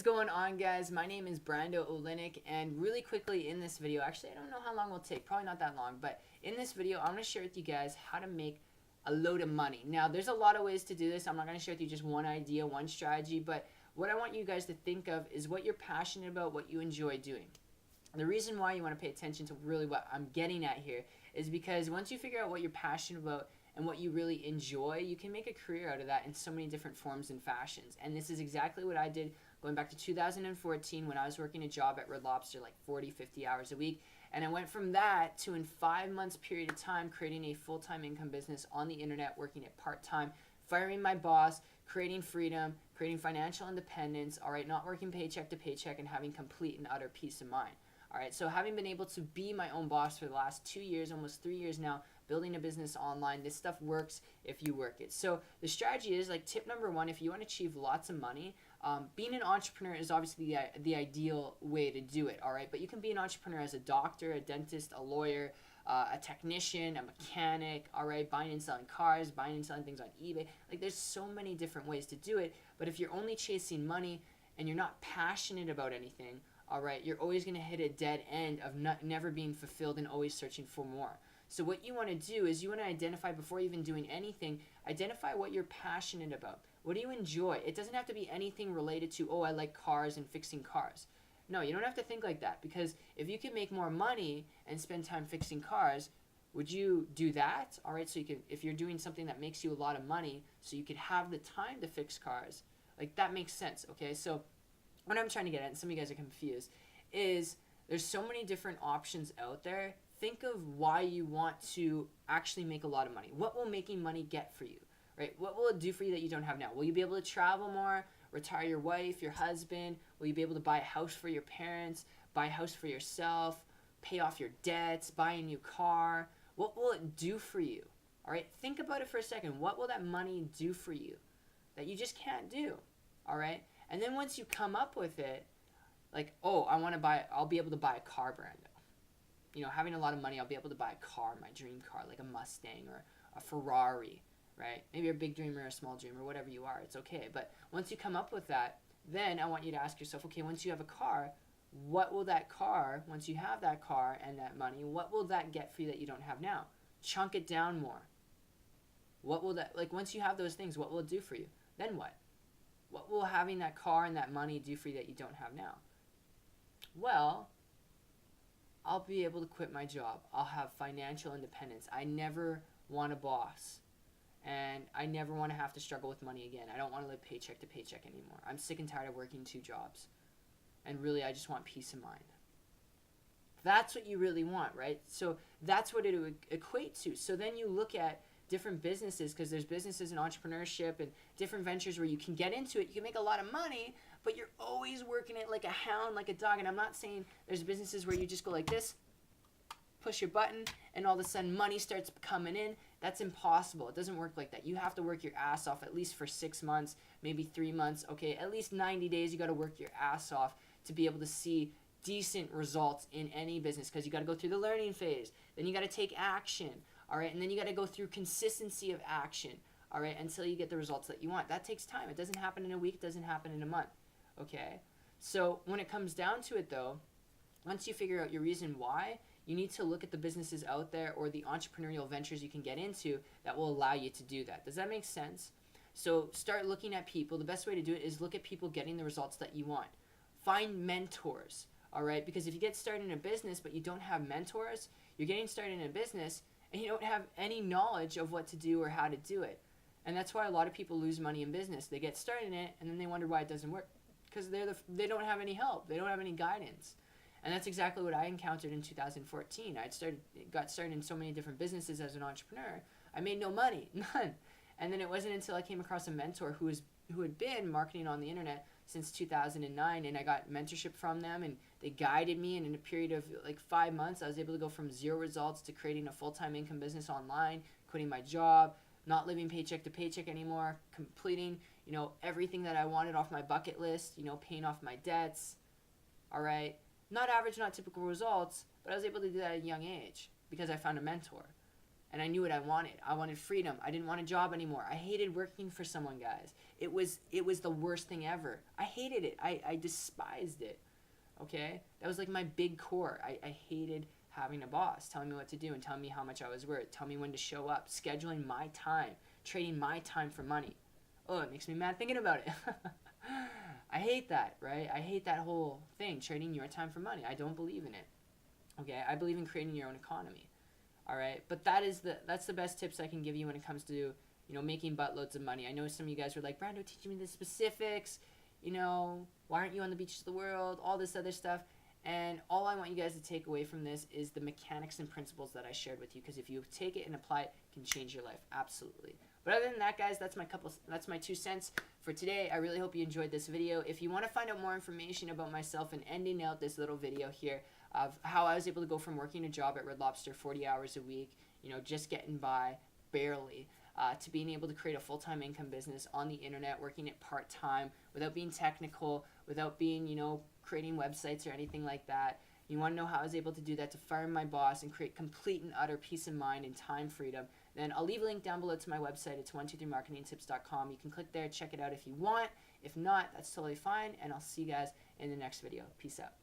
is going on, guys? My name is Brando Olinik, and really quickly in this video, actually I don't know how long it will take, probably not that long, but in this video I'm going to share with you guys how to make a load of money. Now there's a lot of ways to do this. I'm not going to share with you just one idea, one strategy, but what I want you guys to think of is what you're passionate about, what you enjoy doing. The reason why you want to pay attention to really what I'm getting at here is because once you figure out what you're passionate about and what you really enjoy, you can make a career out of that in so many different forms and fashions. And this is exactly what I did going back to 2014 when I was working a job at Red Lobster, like 40, 50 hours a week. And I went from that to, in 5 months period of time, creating a full-time income business on the internet, working it part-time, firing my boss, creating freedom, creating financial independence, all right, not working paycheck to paycheck, and having complete and utter peace of mind. All right, so having been able to be my own boss for the last 2 years, almost 3 years now, building a business online, this stuff works if you work it. So the strategy is, like, tip number one, if you want to achieve lots of money, being an entrepreneur is obviously the ideal way to do it, all right? But you can be an entrepreneur as a doctor, a dentist, a lawyer, a technician, a mechanic, all right, buying and selling cars, buying and selling things on eBay. Like, there's so many different ways to do it, but if you're only chasing money and you're not passionate about anything, all right, you're always going to hit a dead end of never being fulfilled and always searching for more. So what you want to do is you want to identify, before even doing anything, identify what you're passionate about. What do you enjoy? It doesn't have to be anything related to, oh, I like cars and fixing cars. No, you don't have to think like that, because if you can make more money and spend time fixing cars, would you do that? All right, so you can, if you're doing something that makes you a lot of money so you could have the time to fix cars, like, that makes sense, okay? So what I'm trying to get at, and some of you guys are confused, is there's so many different options out there. Think of why you want to actually make a lot of money. What will making money get for you, right? What will it do for you that you don't have now? Will you be able to travel more, retire your wife, your husband? Will you be able to buy a house for your parents, buy a house for yourself, pay off your debts, buy a new car? What will it do for you? All right, think about it for a second. What will that money do for you that you just can't do? All right, and then once you come up with it, like, oh, I'll be able to buy a car, Brando. You know, having a lot of money, I'll be able to buy a car, my dream car, like a Mustang or a Ferrari, right? Maybe you're a big dreamer or a small dreamer, whatever you are, it's okay. But once you come up with that, then I want you to ask yourself, okay, once you have a car, what will that car, once you have that car and that money, what will that get for you that you don't have now? Chunk it down more. What will that, like, once you have those things, what will it do for you? Then what? What will having that car and that money do for you that you don't have now? Well, I'll be able to quit my job. I'll have financial independence. I never want a boss. And I never want to have to struggle with money again. I don't want to live paycheck to paycheck anymore. I'm sick and tired of working 2 jobs. And really, I just want peace of mind. That's what you really want, right? So that's what it would equate to. So then you look at different businesses, because there's businesses in entrepreneurship and different ventures where you can get into it. You can make a lot of money, but you're always working it like a hound, like a dog. And I'm not saying there's businesses where you just go like this, push your button, and all of a sudden money starts coming in. That's impossible. It doesn't work like that. You have to work your ass off at least for 6 months, maybe 3 months. Okay, at least 90 days you got to work your ass off to be able to see decent results in any business, because you got to go through the learning phase. Then you got to take action, all right? And then you got to go through consistency of action, all right, until you get the results that you want. That takes time. It doesn't happen in a week. It doesn't happen in a month, okay? So when it comes down to it, though, once you figure out your reason why, you need to look at the businesses out there or the entrepreneurial ventures you can get into that will allow you to do that. Does that make sense? So start looking at people. The best way to do it is look at people getting the results that you want. Find mentors, all right? Because if you get started in a business but you don't have mentors, you're getting started in a business and you don't have any knowledge of what to do or how to do it. And that's why a lot of people lose money in business. They get started in it and then they wonder why it doesn't work, because they don't have any help. They don't have any guidance. And that's exactly what I encountered in 2014. Got started in so many different businesses as an entrepreneur. I made no money, none. And then it wasn't until I came across a mentor who had been marketing on the internet since 2009, and I got mentorship from them, and they guided me. And in a period of like 5 months, I was able to go from 0 results to creating a full-time income business online, quitting my job, not living paycheck to paycheck anymore, completing, you know, everything that I wanted off my bucket list, you know, paying off my debts. All right. Not average, not typical results, but I was able to do that at a young age because I found a mentor. And I knew what I wanted. I wanted freedom. I didn't want a job anymore. I hated working for someone, guys. it was the worst thing ever. I hated it. I despised it. Okay? That was like my big core. I hated having a boss telling me what to do and telling me how much I was worth, telling me when to show up, scheduling my time, trading my time for money. Oh, it makes me mad thinking about it. I hate that, right? I hate that whole thing, trading your time for money. I don't believe in it. Okay? I believe in creating your own economy. All right? But that's the best tips I can give you when it comes to, making buttloads of money. I know some of you guys were like, Brando, teach me the specifics. Why aren't you on the beaches of the world? All this other stuff. And all I want you guys to take away from this is the mechanics and principles that I shared with you, because if you take it and apply it, it can change your life. Absolutely. But other than that, guys, that's my 2 cents for today. I really hope you enjoyed this video. If you want to find out more information about myself and ending out this little video here of how I was able to go from working a job at Red Lobster 40 hours a week, just getting by barely, to being able to create a full-time income business on the internet, working it part-time without being technical, without being, creating websites or anything like that. You want to know how I was able to do that, to fire my boss and create complete and utter peace of mind and time freedom, then I'll leave a link down below to my website. It's 123marketingtips.com. You can click there, check it out if you want. If not, that's totally fine, and I'll see you guys in the next video. Peace out.